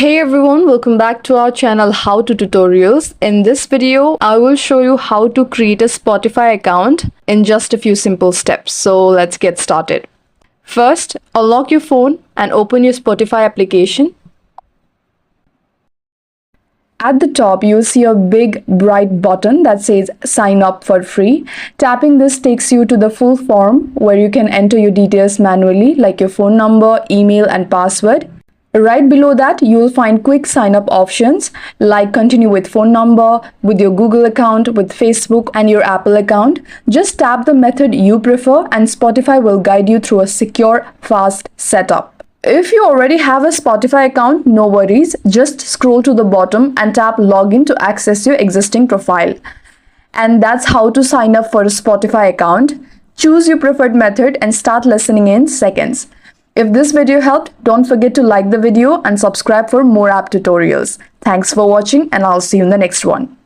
Hey everyone, welcome back to our channel How to Tutorials. In this video, I will show you how to create a Spotify account in just a few simple steps. So let's get started. First, unlock your phone and open your Spotify application. At the top, you'll see a big bright button that says sign up for free. Tapping this takes you to the full form where you can enter your details manually like your phone number, email and password. Right below that, you'll find quick sign up options like continue with phone number, with your Google account, with Facebook and your Apple account. Just tap the method you prefer and Spotify will guide you through a secure, fast setup. If you already have a Spotify account, no worries. Just scroll to the bottom and tap login to access your existing profile. And that's how to sign up for a Spotify account. Choose your preferred method and start listening in seconds. If this video helped, don't forget to like the video and subscribe for more app tutorials. Thanks for watching and I'll see you in the next one.